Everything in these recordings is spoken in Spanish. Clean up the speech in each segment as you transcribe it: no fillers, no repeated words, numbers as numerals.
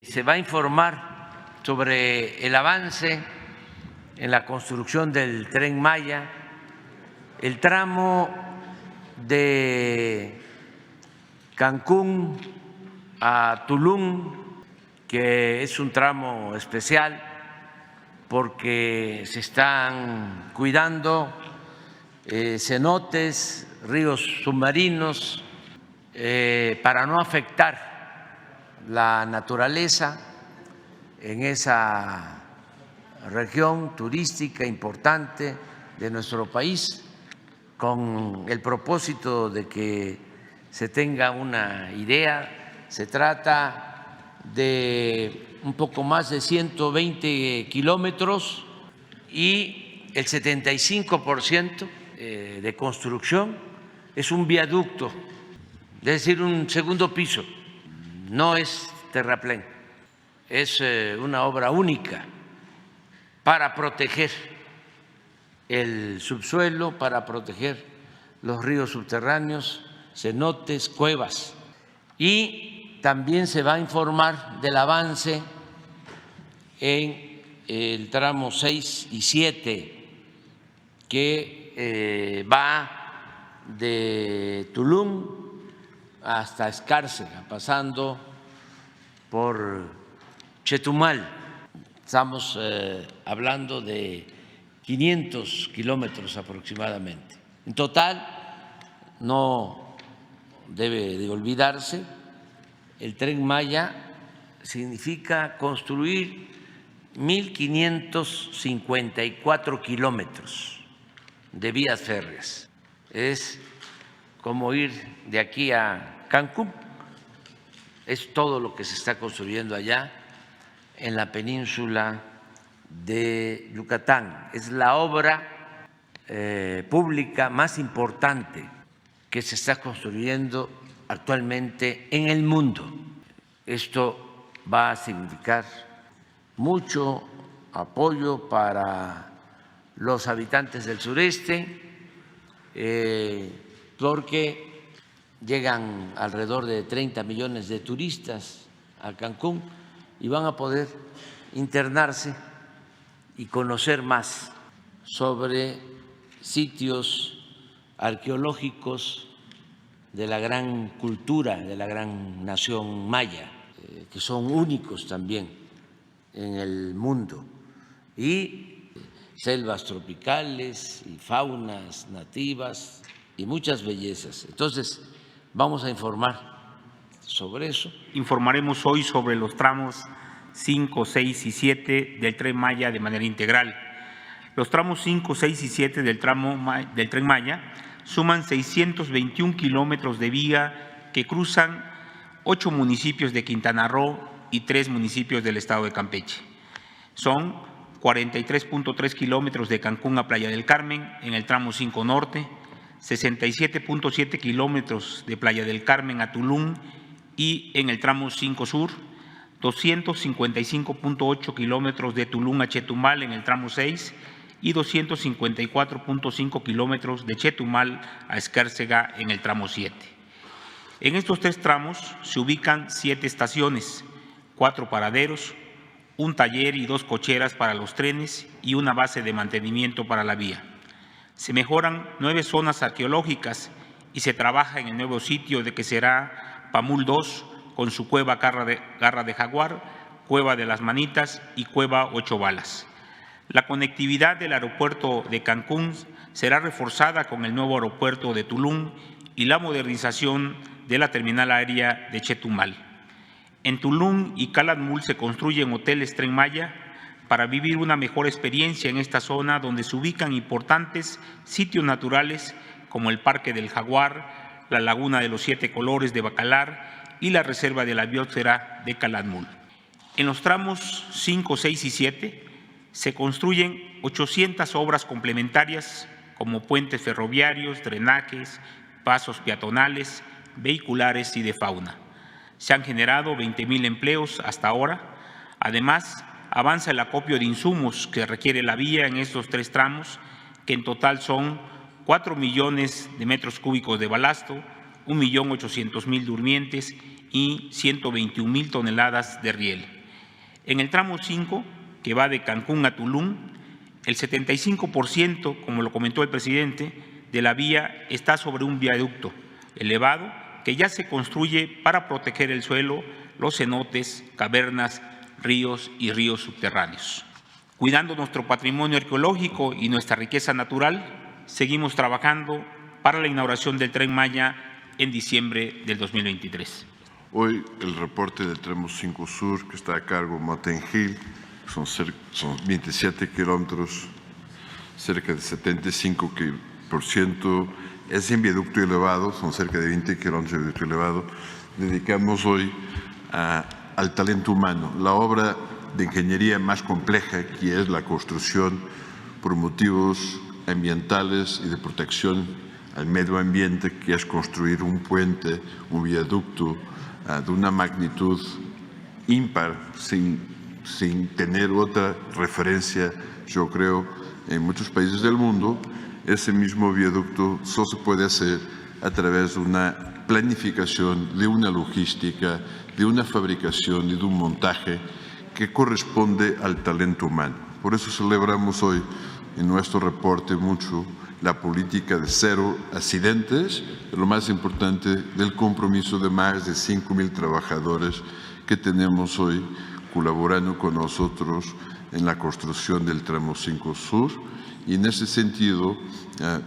Se va a informar sobre el avance en la construcción del Tren Maya, el tramo de Cancún a Tulum, que es un tramo especial porque se están cuidando cenotes, ríos submarinos, para no afectar la naturaleza en esa región turística importante de nuestro país, con el propósito de que se tenga una idea. Se trata de un poco más de 120 kilómetros y el 75% de construcción es un viaducto, es decir, un segundo piso. No es terraplén, es una obra única para proteger el subsuelo, para proteger los ríos subterráneos, cenotes, cuevas. Y también se va a informar del avance en el tramo 6 y 7, que va de Tulum hasta Escárcega, pasando por Chetumal. Estamos hablando de 500 kilómetros aproximadamente. En total, no debe de olvidarse, el Tren Maya significa construir 1,554 kilómetros de vías férreas. Es como ir de aquí a Cancún. Es todo lo que se está construyendo allá en la península de Yucatán. Es la obra pública más importante que se está construyendo actualmente en el mundo. Esto va a significar mucho apoyo para los habitantes del sureste, porque llegan alrededor de 30 millones de turistas a Cancún y van a poder internarse y conocer más sobre sitios arqueológicos de la gran cultura, de la gran nación maya, que son únicos también en el mundo, y selvas tropicales y faunas nativas y muchas bellezas. Entonces, vamos a informar sobre eso. Informaremos hoy sobre los tramos 5, 6 y 7 del Tren Maya de manera integral. Los tramos 5, 6 y 7 del Tren Maya suman 621 kilómetros de vía que cruzan 8 municipios de Quintana Roo y 3 municipios del estado de Campeche. Son 43.3 kilómetros de Cancún a Playa del Carmen en el tramo 5 norte, 67.7 kilómetros de Playa del Carmen a Tulum y en el tramo 5 sur, 255.8 kilómetros de Tulum a Chetumal en el tramo 6 y 254.5 kilómetros de Chetumal a Escárcega en el tramo 7. En estos 3 tramos se ubican 7 estaciones, 4 paraderos, un taller y 2 cocheras para los trenes y una base de mantenimiento para la vía. Se mejoran 9 zonas arqueológicas y se trabaja en el nuevo sitio de que será Pamul 2 con su cueva Garra de Jaguar, Cueva de las Manitas y Cueva 8 Balas. La conectividad del aeropuerto de Cancún será reforzada con el nuevo aeropuerto de Tulum y la modernización de la terminal aérea de Chetumal. En Tulum y Calakmul se construyen hoteles Tren Maya para vivir una mejor experiencia en esta zona donde se ubican importantes sitios naturales como el Parque del Jaguar, la Laguna de los 7 Colores de Bacalar y la Reserva de la Biosfera de Calakmul. En los tramos 5, 6 y 7 se construyen 800 obras complementarias como puentes ferroviarios, drenajes, pasos peatonales, vehiculares y de fauna. Se han generado 20,000 empleos hasta ahora. Además, avanza el acopio de insumos que requiere la vía en estos 3 tramos, que en total son 4 millones de metros cúbicos de balasto, 1.800.000 durmientes y 121,000 toneladas de riel. En el tramo 5, que va de Cancún a Tulum, el 75%, como lo comentó el presidente, de la vía está sobre un viaducto elevado que ya se construye para proteger el suelo, los cenotes, cavernas, ríos y ríos subterráneos. Cuidando nuestro patrimonio arqueológico y nuestra riqueza natural, seguimos trabajando para la inauguración del Tren Maya en diciembre del 2023. Hoy el reporte del tramo 5 Sur, que está a cargo de Motengil, son 27 kilómetros, cerca de 75%, es en viaducto elevado, son cerca de 20 kilómetros de viaducto elevado. Dedicamos hoy al talento humano, la obra de ingeniería más compleja, que es la construcción por motivos ambientales y de protección al medio ambiente, que es construir un puente, un viaducto de una magnitud ímpar, sin tener otra referencia, yo creo, en muchos países del mundo. Ese mismo viaducto solo se puede hacer a través de una planificación, de una logística, de una fabricación y de un montaje que corresponde al talento humano. Por eso celebramos hoy en nuestro reporte mucho la política de cero accidentes, lo más importante, del compromiso de más de 5,000 trabajadores que tenemos hoy colaborando con nosotros en la construcción del tramo 5 Sur. Y en ese sentido,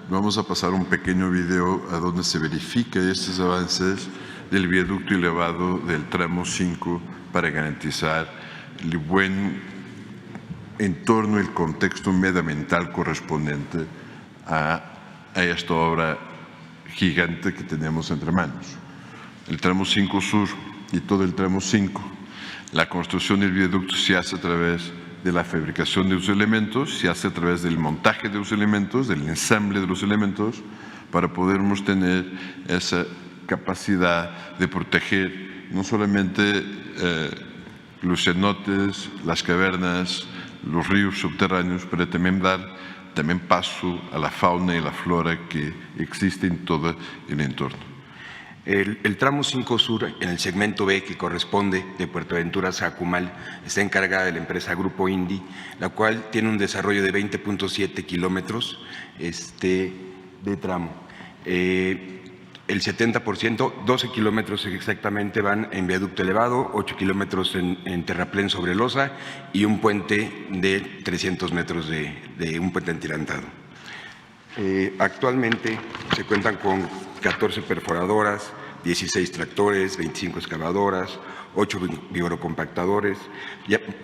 vamos a pasar un pequeño video a donde se verifica estos avances del viaducto elevado del tramo 5 para garantizar el buen entorno y el contexto medioambiental correspondiente a esta obra gigante que tenemos entre manos. El tramo 5 Sur y todo el tramo 5, la construcción del viaducto se hace a través de la fabricación de los elementos, se hace a través del montaje de los elementos, del ensamble de los elementos, para podermos tener esa capacidad de proteger no solamente los cenotes, las cavernas, los ríos subterráneos, pero también dar paso a la fauna y la flora que existe en todo el entorno. El tramo 5 Sur, en el segmento B, que corresponde de Puerto Aventuras a Acumal, está encargada de la empresa Grupo Indi, la cual tiene un desarrollo de 20.7 kilómetros de tramo. El 70%, 12 kilómetros exactamente, van en viaducto elevado, 8 kilómetros en terraplén sobre losa y un puente de 300 metros de un puente entirantado. Actualmente se cuentan con 14 perforadoras, 16 tractores, 25 excavadoras, 8 vibrocompactadores,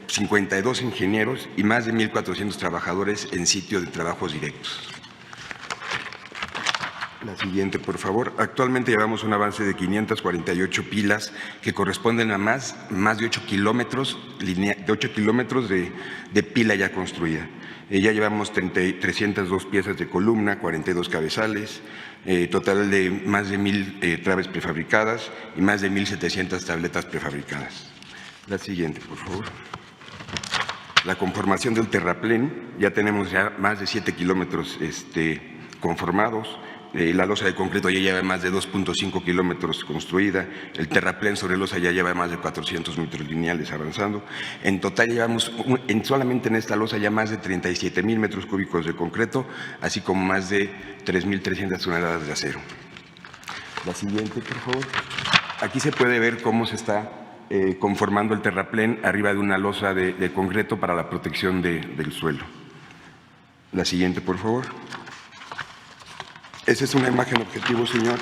52 ingenieros y más de 1,400 trabajadores en sitio de trabajos directos. La siguiente, por favor. Actualmente llevamos un avance de 548 pilas que corresponden a más de 8 kilómetros de pila ya construida. Ya llevamos 302 piezas de columna, 42 cabezales, total de más de 1,000 traves prefabricadas y más de 1,700 tabletas prefabricadas. La siguiente, por favor. La conformación del terraplén, ya tenemos más de 7 kilómetros conformados. La losa de concreto ya lleva más de 2.5 kilómetros construida, el terraplén sobre losa ya lleva más de 400 metros lineales avanzando. En total llevamos, solamente en esta losa, ya más de 37,000 metros cúbicos de concreto, así como más de 3,300 toneladas de acero. La siguiente, por favor. Aquí se puede ver cómo se está conformando el terraplén arriba de una losa de concreto para la protección del suelo. La siguiente, por favor. Esa es una imagen objetivo, señor,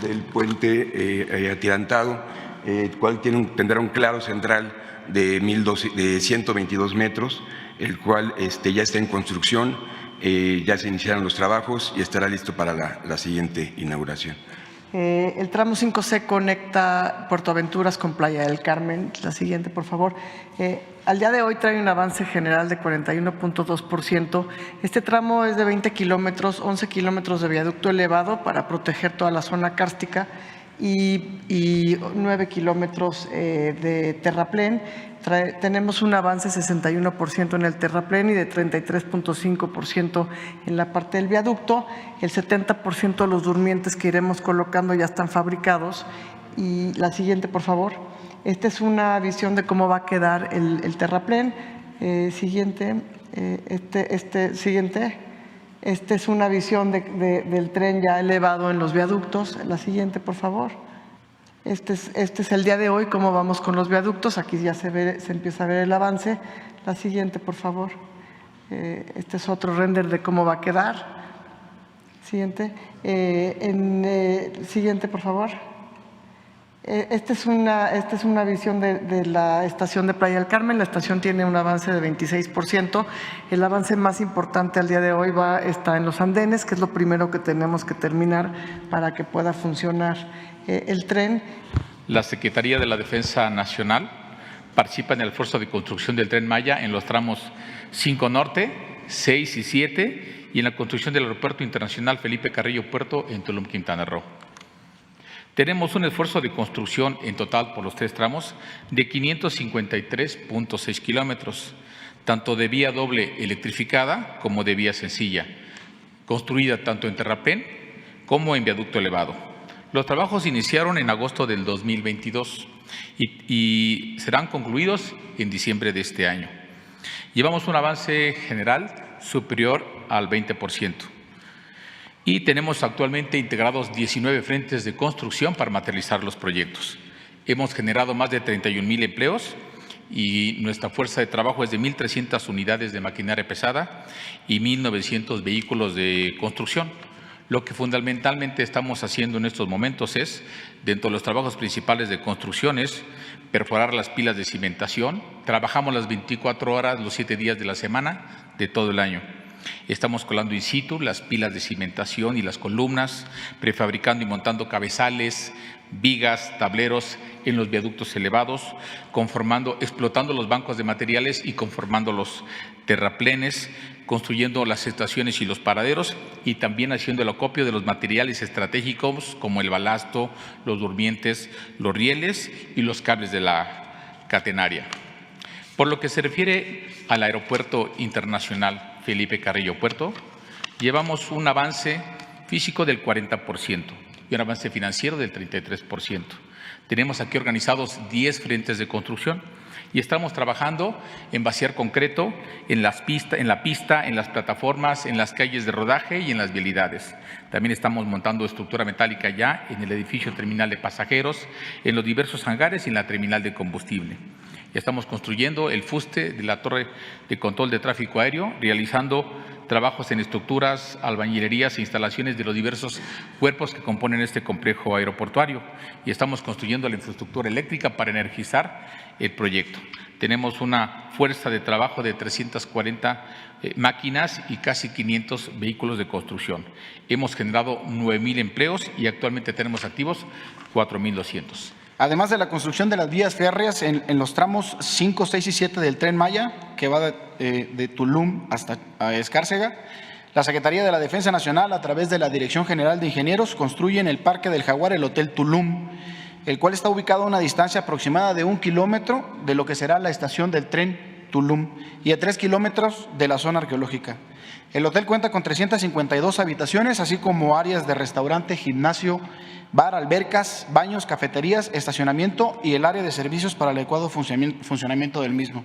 del puente atirantado, el cual tendrá un claro central de 122 metros, el cual ya está en construcción, ya se iniciaron los trabajos y estará listo para la siguiente inauguración. El tramo 5C conecta Puerto Aventuras con Playa del Carmen. La siguiente, por favor. Al día de hoy trae un avance general de 41.2%. Este tramo es de 20 kilómetros, 11 kilómetros de viaducto elevado para proteger toda la zona kárstica y 9 kilómetros de terraplén. Tenemos un avance de 61% en el terraplén y de 33.5% en la parte del viaducto. El 70% de los durmientes que iremos colocando ya están fabricados Y la siguiente, por favor. Esta es una visión de cómo va a quedar el terraplén. Siguiente. Siguiente. Esta es una visión del tren ya elevado en los viaductos. La siguiente, por favor. Este es el día de hoy, cómo vamos con los viaductos. Aquí ya se empieza a ver el avance. La siguiente, por favor. Este es otro render de cómo va a quedar. Siguiente. Siguiente, por favor. Esta es una visión de la estación de Playa del Carmen. La estación tiene un avance de 26%. El avance más importante al día de hoy está en los andenes, que es lo primero que tenemos que terminar para que pueda funcionar el tren. La Secretaría de la Defensa Nacional participa en el esfuerzo de construcción del Tren Maya en los tramos 5 Norte, 6 y 7 y en la construcción del Aeropuerto Internacional Felipe Carrillo Puerto en Tulum, Quintana Roo. Tenemos un esfuerzo de construcción en total por los 3 tramos de 553.6 kilómetros, tanto de vía doble electrificada como de vía sencilla, construida tanto en terraplén como en viaducto elevado. Los trabajos iniciaron en agosto del 2022 y serán concluidos en diciembre de este año. Llevamos un avance general superior al 20%. Y tenemos actualmente integrados 19 frentes de construcción para materializar los proyectos. Hemos generado más de 31,000 empleos y nuestra fuerza de trabajo es de 1,300 unidades de maquinaria pesada y 1,900 vehículos de construcción. Lo que fundamentalmente estamos haciendo en estos momentos es, dentro de los trabajos principales de construcción, es perforar las pilas de cimentación. Trabajamos las 24 horas, los 7 días de la semana, de todo el año. Estamos colando in situ las pilas de cimentación y las columnas, prefabricando y montando cabezales, vigas, tableros en los viaductos elevados, explotando los bancos de materiales y conformando los terraplenes, construyendo las estaciones y los paraderos y también haciendo el acopio de los materiales estratégicos como el balasto, los durmientes, los rieles y los cables de la catenaria. Por lo que se refiere al Aeropuerto Internacional Felipe Carrillo Puerto, llevamos un avance físico del 40% y un avance financiero del 33%. Tenemos aquí organizados 10 frentes de construcción y estamos trabajando en vaciar concreto en la pista, en las plataformas, en las calles de rodaje y en las vialidades. También estamos montando estructura metálica ya en el edificio terminal de pasajeros, en los diversos hangares y en la terminal de combustible. Ya estamos construyendo el fuste de la torre de control de tráfico aéreo, realizando trabajos en estructuras, albañilerías e instalaciones de los diversos cuerpos que componen este complejo aeroportuario. Y estamos construyendo la infraestructura eléctrica para energizar el proyecto. Tenemos una fuerza de trabajo de 340 máquinas y casi 500 vehículos de construcción. Hemos generado 9,000 empleos y actualmente tenemos activos 4,200. Además de la construcción de las vías férreas en los tramos 5, 6 y 7 del Tren Maya, que va de Tulum hasta Escárcega, la Secretaría de la Defensa Nacional, a través de la Dirección General de Ingenieros, construye en el Parque del Jaguar el Hotel Tulum, el cual está ubicado a una distancia aproximada de 1 kilómetro de lo que será la estación del tren Tulum y a 3 kilómetros de la zona arqueológica. El hotel cuenta con 352 habitaciones, así como áreas de restaurante, gimnasio, bar, albercas, baños, cafeterías, estacionamiento y el área de servicios para el adecuado funcionamiento del mismo.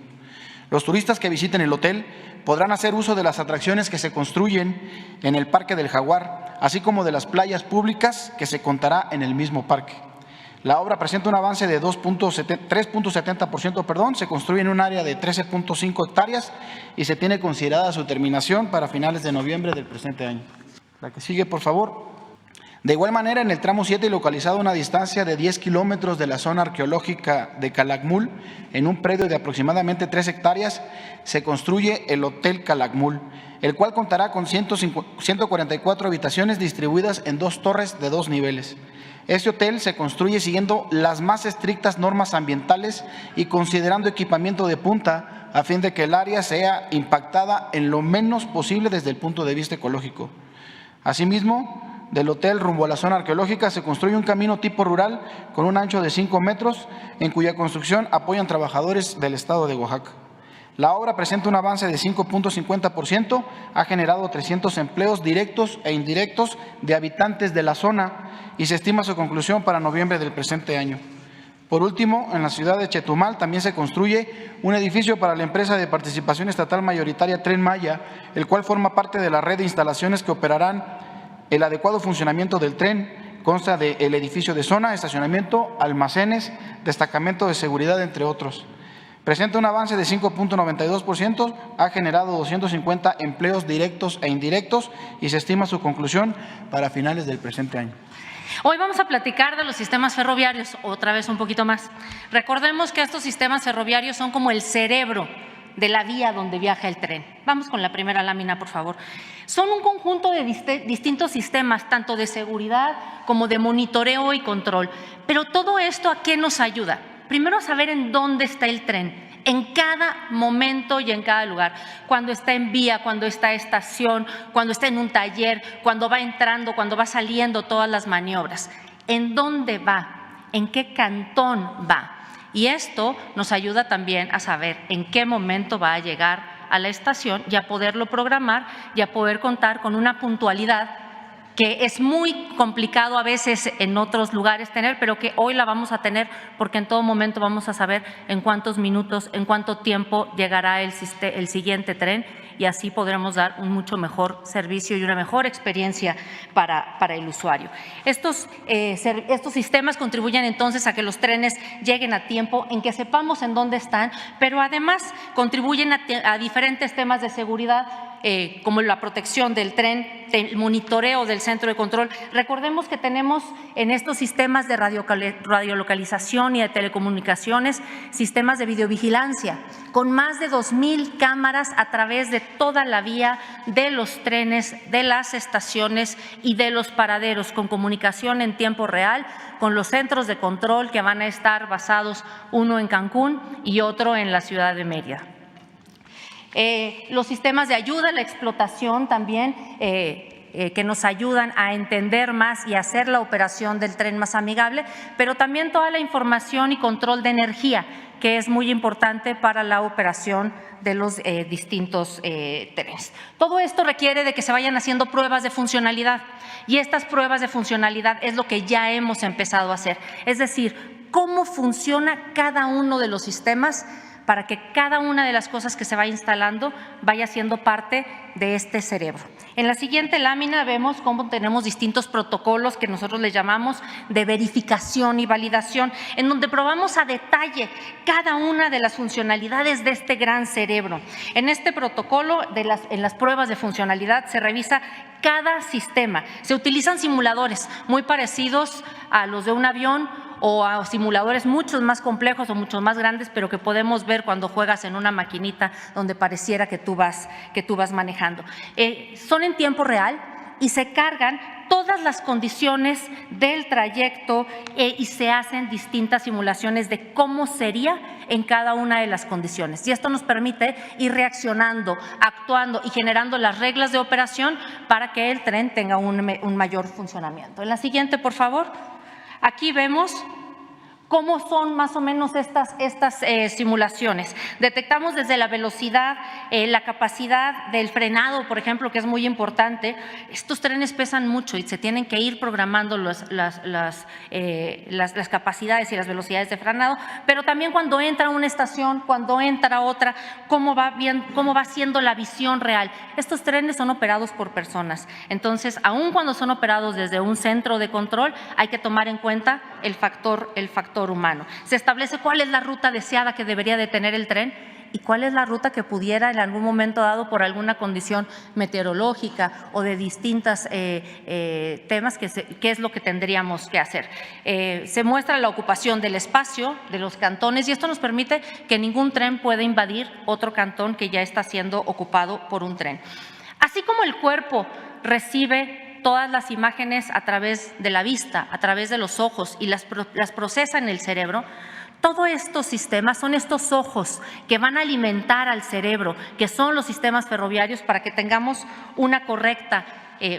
Los turistas que visiten el hotel podrán hacer uso de las atracciones que se construyen en el Parque del Jaguar, así como de las playas públicas que se contará en el mismo parque. La obra presenta un avance de 3.70%, se construye en un área de 13.5 hectáreas y se tiene considerada su terminación para finales de noviembre del presente año. La que sigue, por favor. De igual manera, en el tramo 7, localizado a una distancia de 10 kilómetros de la zona arqueológica de Calakmul, en un predio de aproximadamente 3 hectáreas, se construye el Hotel Calakmul, el cual contará con 144 habitaciones distribuidas en 2 torres de 2 niveles. Este hotel se construye siguiendo las más estrictas normas ambientales y considerando equipamiento de punta a fin de que el área sea impactada en lo menos posible desde el punto de vista ecológico. Asimismo, del hotel rumbo a la zona arqueológica se construye un camino tipo rural con un ancho de 5 metros, en cuya construcción apoyan trabajadores del estado de Oaxaca. La obra presenta un avance de 5.50%, ha generado 300 empleos directos e indirectos de habitantes de la zona y se estima su conclusión para noviembre del presente año. Por último, en la ciudad de Chetumal también se construye un edificio para la empresa de participación estatal mayoritaria Tren Maya, el cual forma parte de la red de instalaciones que operarán el adecuado funcionamiento del tren. Consta del edificio de zona, estacionamiento, almacenes, destacamento de seguridad, entre otros. Presenta un avance de 5.92%, ha generado 250 empleos directos e indirectos y se estima su conclusión para finales del presente año. Hoy vamos a platicar de los sistemas ferroviarios, otra vez un poquito más. Recordemos que estos sistemas ferroviarios son como el cerebro de la vía donde viaja el tren. Vamos con la primera lámina, por favor. Son un conjunto de distintos sistemas, tanto de seguridad como de monitoreo y control. Pero todo esto, ¿a qué nos ayuda? Primero, a saber en dónde está el tren, en cada momento y en cada lugar. Cuando está en vía, cuando está en estación, cuando está en un taller, cuando va entrando, cuando va saliendo, todas las maniobras. ¿En dónde va? ¿En qué cantón va? Y esto nos ayuda también a saber en qué momento va a llegar a la estación y a poderlo programar y a poder contar con una puntualidad que es muy complicado a veces en otros lugares tener, pero que hoy la vamos a tener porque en todo momento vamos a saber en cuántos minutos, en cuánto tiempo llegará el siguiente tren y así podremos dar un mucho mejor servicio y una mejor experiencia para el usuario. Estos sistemas contribuyen entonces a que los trenes lleguen a tiempo, en que sepamos en dónde están, pero además contribuyen a diferentes temas de seguridad, como la protección del tren, el monitoreo del centro de control. Recordemos que tenemos en estos sistemas de radiolocalización y de telecomunicaciones sistemas de videovigilancia con más de 2,000 cámaras a través de toda la vía de los trenes, de las estaciones y de los paraderos, con comunicación en tiempo real con los centros de control que van a estar basados, uno en Cancún y otro en la ciudad de Mérida. Los sistemas de ayuda a la explotación también, que nos ayudan a entender más y a hacer la operación del tren más amigable, pero también toda la información y control de energía, que es muy importante para la operación de los distintos trenes. Todo esto requiere de que se vayan haciendo pruebas de funcionalidad y estas pruebas de funcionalidad es lo que ya hemos empezado a hacer, es decir, cómo funciona cada uno de los sistemas para que cada una de las cosas que se va instalando vaya siendo parte de este cerebro. En la siguiente lámina vemos cómo tenemos distintos protocolos que nosotros les llamamos de verificación y validación, en donde probamos a detalle cada una de las funcionalidades de este gran cerebro. En este protocolo, en las pruebas de funcionalidad, se revisa cada sistema. Se utilizan simuladores muy parecidos a los de un avión o a simuladores muchos más complejos o muchos más grandes, pero que podemos ver cuando juegas en una maquinita donde pareciera que tú vas manejando. Son en tiempo real y se cargan todas las condiciones del trayecto y se hacen distintas simulaciones de cómo sería en cada una de las condiciones. Y esto nos permite ir reaccionando, actuando y generando las reglas de operación para que el tren tenga un mayor funcionamiento. En la siguiente, por favor. Aquí vemos cómo son más o menos estas simulaciones. Detectamos desde la velocidad, la capacidad del frenado, por ejemplo, que es muy importante. Estos trenes pesan mucho y se tienen que ir programando las capacidades y las velocidades de frenado, pero también cuando entra a una estación, cuando entra a otra, cómo va siendo la visión real. Estos trenes son operados por personas, entonces, aun cuando son operados desde un centro de control, hay que tomar en cuenta el factor humano. Se establece cuál es la ruta deseada que debería de tener el tren y cuál es la ruta que pudiera en algún momento dado por alguna condición meteorológica o de distintos temas, qué es lo que tendríamos que hacer. Se muestra la ocupación del espacio de los cantones y esto nos permite que ningún tren pueda invadir otro cantón que ya está siendo ocupado por un tren. Así como el cuerpo recibe todas las imágenes a través de la vista, a través de los ojos y las procesa en el cerebro, todos estos sistemas son estos ojos que van a alimentar al cerebro, que son los sistemas ferroviarios para que tengamos una correcta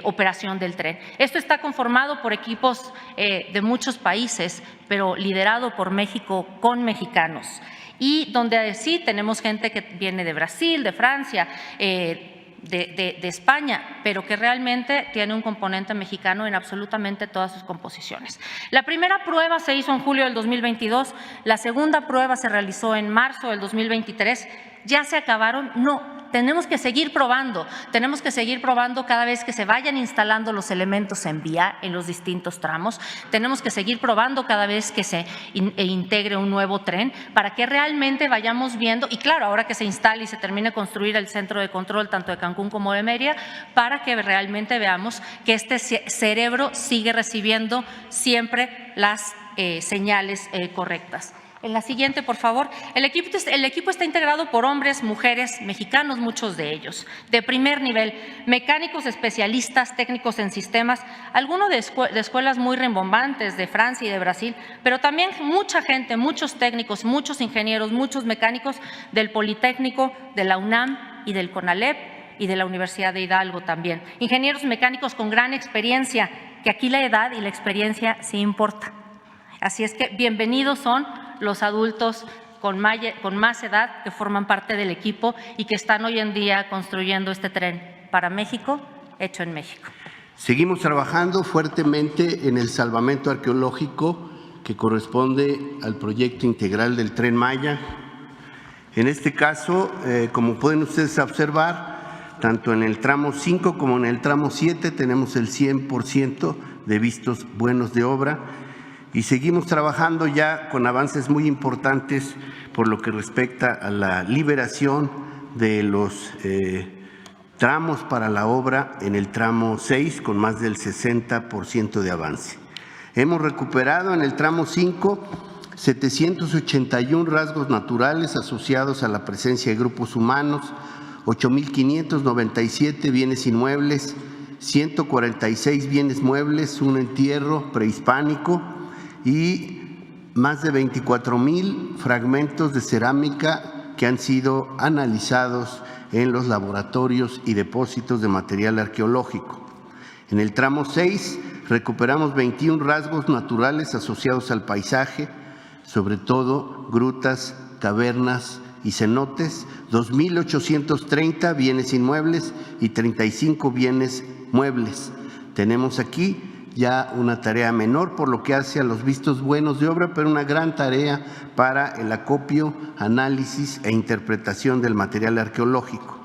operación del tren. Esto está conformado por equipos de muchos países, pero liderado por México con mexicanos. Y donde sí tenemos gente que viene de Brasil, de Francia, de España, pero que realmente tiene un componente mexicano en absolutamente todas sus composiciones. La primera prueba se hizo en julio del 2022, la segunda prueba se realizó en marzo del 2023. ¿Ya se acabaron? No. Tenemos que seguir probando cada vez que se vayan instalando los elementos en vía en los distintos tramos, tenemos que seguir probando cada vez que se integre un nuevo tren para que realmente vayamos viendo, y claro, ahora que se instale y se termine de construir el centro de control tanto de Cancún como de Mérida, para que realmente veamos que este cerebro sigue recibiendo siempre las señales correctas. En la siguiente, por favor. El equipo está integrado por hombres, mujeres, mexicanos, muchos de ellos, de primer nivel, mecánicos especialistas, técnicos en sistemas, algunos de escuelas muy rimbombantes de Francia y de Brasil, pero también mucha gente, muchos técnicos, muchos ingenieros, muchos mecánicos del Politécnico, de la UNAM y del CONALEP y de la Universidad de Hidalgo también. Ingenieros mecánicos con gran experiencia, que aquí la edad y la experiencia sí importa. Así es que bienvenidos son los adultos con más edad que forman parte del equipo y que están hoy en día construyendo este tren para México, hecho en México. Seguimos trabajando fuertemente en el salvamento arqueológico que corresponde al proyecto integral del Tren Maya. En este caso, como pueden ustedes observar, tanto en el tramo 5 como en el tramo 7 tenemos el 100% de vistos buenos de obra. Y seguimos trabajando ya con avances muy importantes por lo que respecta a la liberación de los tramos para la obra en el tramo 6 con más del 60% de avance. Hemos recuperado en el tramo 5 781 rasgos naturales asociados a la presencia de grupos humanos, 8.597 bienes inmuebles, 146 bienes muebles, un entierro prehispánico, y más de 24,000 fragmentos de cerámica que han sido analizados en los laboratorios y depósitos de material arqueológico. En el tramo 6 recuperamos 21 rasgos naturales asociados al paisaje, sobre todo grutas, cavernas y cenotes, 2.830 bienes inmuebles y 35 bienes muebles. Tenemos aquí ya una tarea menor por lo que hace a los vistos buenos de obra, pero una gran tarea para el acopio, análisis e interpretación del material arqueológico.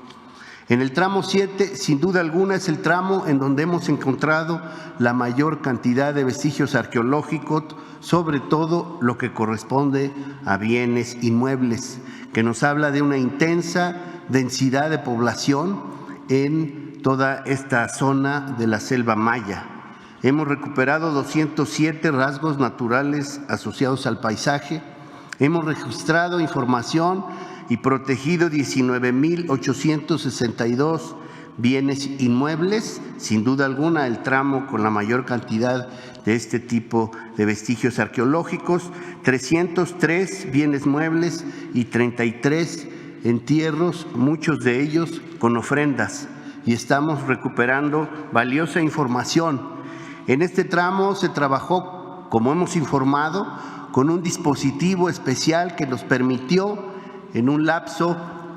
En el tramo 7, sin duda alguna, es el tramo en donde hemos encontrado la mayor cantidad de vestigios arqueológicos, sobre todo lo que corresponde a bienes inmuebles, que nos habla de una intensa densidad de población en toda esta zona de la selva maya. Hemos recuperado 207 rasgos naturales asociados al paisaje. Hemos registrado información y protegido 19.862 bienes inmuebles. Sin duda alguna, el tramo con la mayor cantidad de este tipo de vestigios arqueológicos, 303 bienes muebles y 33 entierros, muchos de ellos con ofrendas. Y estamos recuperando valiosa información. En este tramo se trabajó, como hemos informado, con un dispositivo especial que nos permitió, en un lapso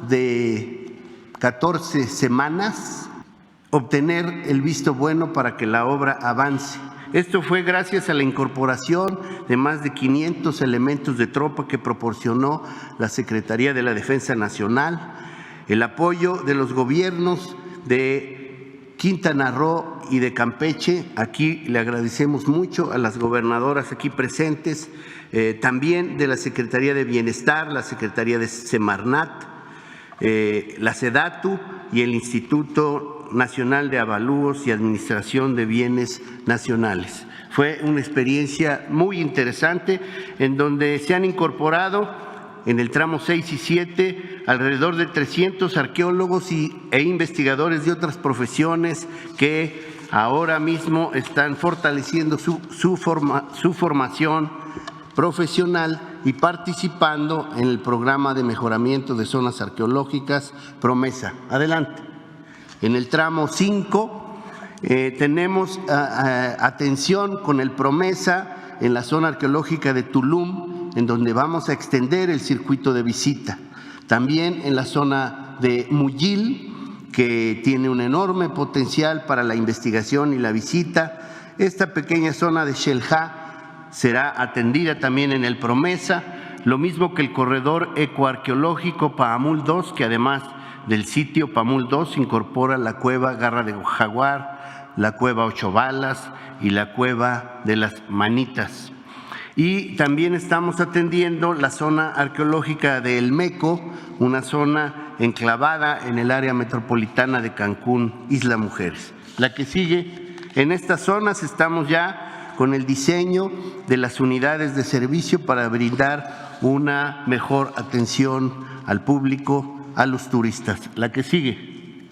de 14 semanas, obtener el visto bueno para que la obra avance. Esto fue gracias a la incorporación de más de 500 elementos de tropa que proporcionó la Secretaría de la Defensa Nacional, el apoyo de los gobiernos de Quintana Roo y de Campeche. Aquí le agradecemos mucho a las gobernadoras aquí presentes, también de la Secretaría de Bienestar, la Secretaría de Semarnat, la SEDATU y el Instituto Nacional de Avalúos y Administración de Bienes Nacionales. Fue una experiencia muy interesante en donde se han incorporado en el tramo 6 y 7 alrededor de 300 arqueólogos e investigadores de otras profesiones que ahora mismo están fortaleciendo su formación profesional y participando en el programa de mejoramiento de zonas arqueológicas Promesa. Adelante. En el tramo 5 Tenemos atención con el Promesa en la zona arqueológica de Tulum, en donde vamos a extender el circuito de visita. También en la zona de Muyil, que tiene un enorme potencial para la investigación y la visita. Esta pequeña zona de Xel-Há será atendida también en el Promesa, lo mismo que el corredor ecoarqueológico Paamul 2, que además del sitio Paamul 2 incorpora la cueva Garra de Jaguar, la cueva Ocho Balas y la cueva de las Manitas. Y también estamos atendiendo la zona arqueológica de El Meco, una zona enclavada en el área metropolitana de Cancún, Isla Mujeres. La que sigue, en estas zonas estamos ya con el diseño de las unidades de servicio para brindar una mejor atención al público, a los turistas. La que sigue.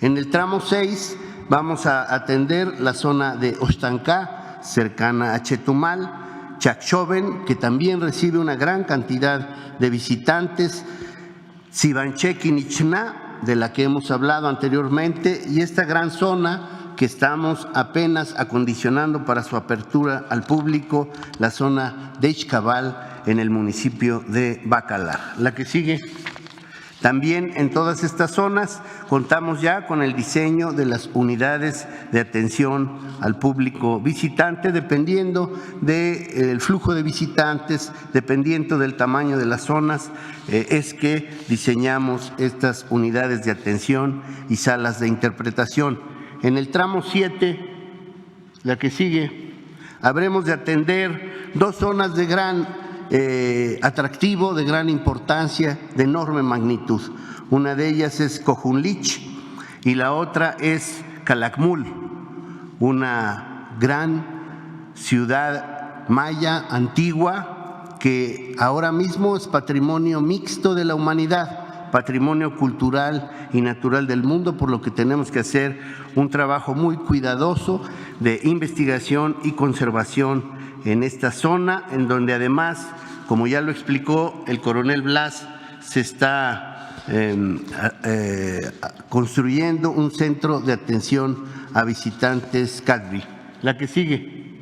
En el tramo 6 vamos a atender la zona de Oxtancá, cercana a Chetumal, Chacchoven, que también recibe una gran cantidad de visitantes, Sibanchek-Nichná, de la que hemos hablado anteriormente, y esta gran zona que estamos apenas acondicionando para su apertura al público, la zona de Ixcabal, en el municipio de Bacalar. La que sigue. También en todas estas zonas contamos ya con el diseño de las unidades de atención al público visitante, dependiendo del flujo de visitantes, dependiendo del tamaño de las zonas, es que diseñamos estas unidades de atención y salas de interpretación. En el tramo 7, la que sigue, habremos de atender dos zonas de gran atractivo, de gran importancia, de enorme magnitud. Una de ellas es Cojunlich y la otra es Calakmul, una gran ciudad maya antigua que ahora mismo es patrimonio mixto de la humanidad, patrimonio cultural y natural del mundo, por lo que tenemos que hacer un trabajo muy cuidadoso de investigación y conservación en esta zona, en donde además, como ya lo explicó el coronel Blas, se está construyendo un centro de atención a visitantes CADVI. La que sigue.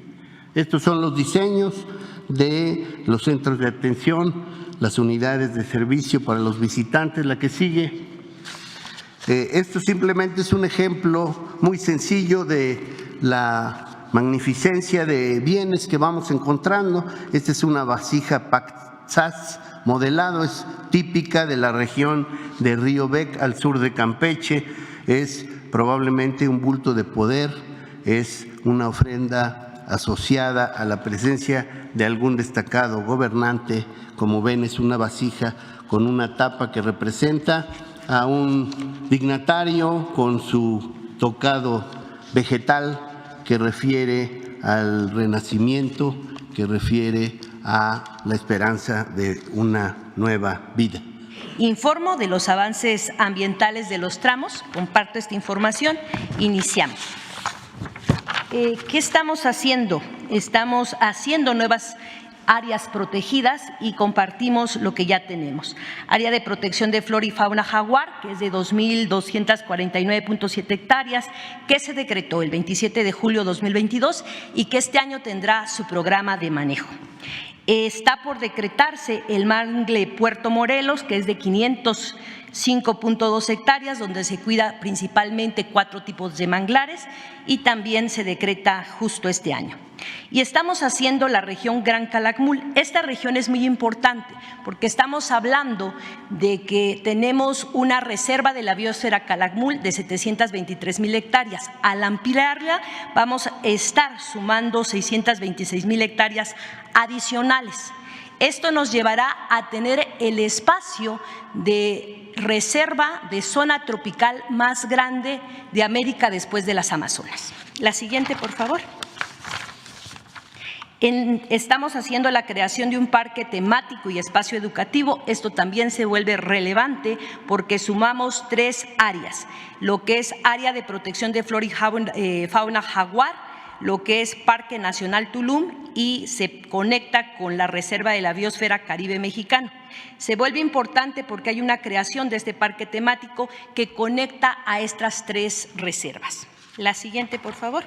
Estos son los diseños de los centros de atención, las unidades de servicio para los visitantes. La que sigue. Esto simplemente es un ejemplo muy sencillo de la magnificencia de bienes que vamos encontrando. Esta es una vasija Paxas modelado, es típica de la región de Río Bec al sur de Campeche, es probablemente un bulto de poder, es una ofrenda asociada a la presencia de algún destacado gobernante. Como ven, es una vasija con una tapa que representa a un dignatario con su tocado vegetal, que refiere al renacimiento, que refiere a la esperanza de una nueva vida. Informo de los avances ambientales de los tramos, comparto esta información, iniciamos. ¿Qué estamos haciendo? Estamos haciendo nuevas áreas protegidas y compartimos lo que ya tenemos. Área de protección de flora y fauna jaguar, que es de 2.249.7 hectáreas, que se decretó el 27 de julio de 2022 y que este año tendrá su programa de manejo. Está por decretarse el mangle Puerto Morelos, que es de 505.2 hectáreas, donde se cuida principalmente 4 tipos de manglares, y también se decreta justo este año. Y estamos haciendo la región Gran Calakmul. Esta región es muy importante porque estamos hablando de que tenemos una reserva de la biosfera Calakmul de 723.000 hectáreas. Al ampliarla vamos a estar sumando 626.000 hectáreas adicionales. Esto nos llevará a tener el espacio de reserva de zona tropical más grande de América después de las Amazonas. La siguiente, por favor. Estamos haciendo la creación de un parque temático y espacio educativo. Esto también se vuelve relevante porque sumamos 3 áreas, lo que es área de protección de flora y fauna jaguar, lo que es Parque Nacional Tulum, y se conecta con la Reserva de la Biosfera Caribe Mexicano. Se vuelve importante porque hay una creación de este parque temático que conecta a estas 3 reservas. La siguiente, por favor.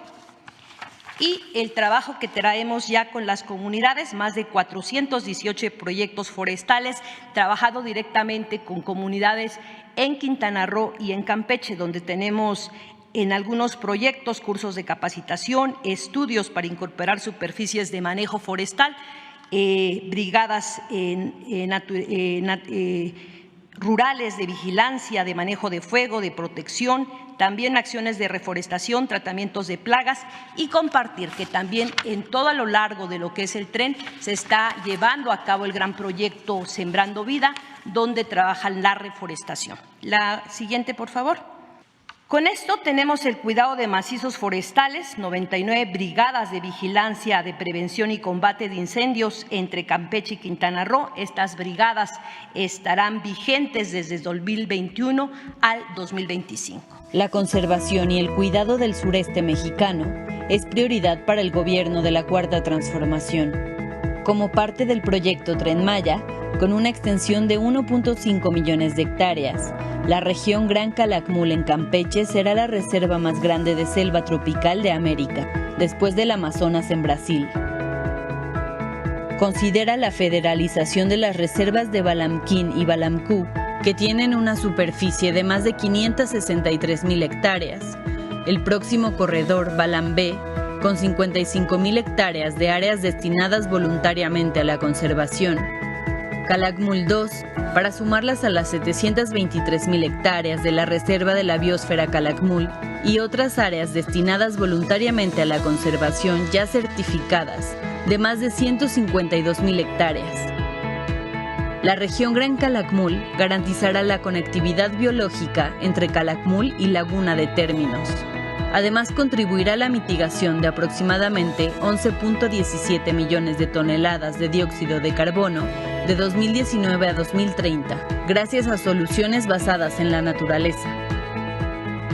Y el trabajo que traemos ya con las comunidades, más de 418 proyectos forestales, trabajado directamente con comunidades en Quintana Roo y en Campeche, donde tenemos en algunos proyectos cursos de capacitación, estudios para incorporar superficies de manejo forestal, brigadas rurales de vigilancia, de manejo de fuego, de protección, también acciones de reforestación, tratamientos de plagas y compartir que también en todo a lo largo de lo que es el tren se está llevando a cabo el gran proyecto Sembrando Vida, donde trabajan la reforestación. La siguiente, por favor. Con esto tenemos el cuidado de macizos forestales, 99 brigadas de vigilancia, de prevención y combate de incendios entre Campeche y Quintana Roo. Estas brigadas estarán vigentes desde 2021 al 2025. La conservación y el cuidado del sureste mexicano es prioridad para el gobierno de la Cuarta Transformación. Como parte del proyecto Tren Maya, con una extensión de 1.5 millones de hectáreas, la región Gran Calakmul en Campeche será la reserva más grande de selva tropical de América, después del Amazonas en Brasil. Considera la federalización de las reservas de Balamquín y Balamcú, que tienen una superficie de más de 563,000 hectáreas. El próximo corredor Balambé, con 55,000 hectáreas de áreas destinadas voluntariamente a la conservación. Calakmul 2, para sumarlas a las 723,000 hectáreas de la Reserva de la Biosfera Calakmul y otras áreas destinadas voluntariamente a la conservación ya certificadas, de más de 152,000 hectáreas. La región Gran Calakmul garantizará la conectividad biológica entre Calakmul y Laguna de Términos. Además, contribuirá a la mitigación de aproximadamente 11.17 millones de toneladas de dióxido de carbono de 2019 a 2030, gracias a soluciones basadas en la naturaleza.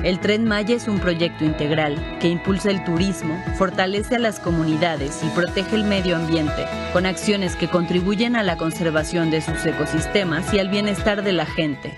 El Tren Maya es un proyecto integral que impulsa el turismo, fortalece a las comunidades y protege el medio ambiente, con acciones que contribuyen a la conservación de sus ecosistemas y al bienestar de la gente.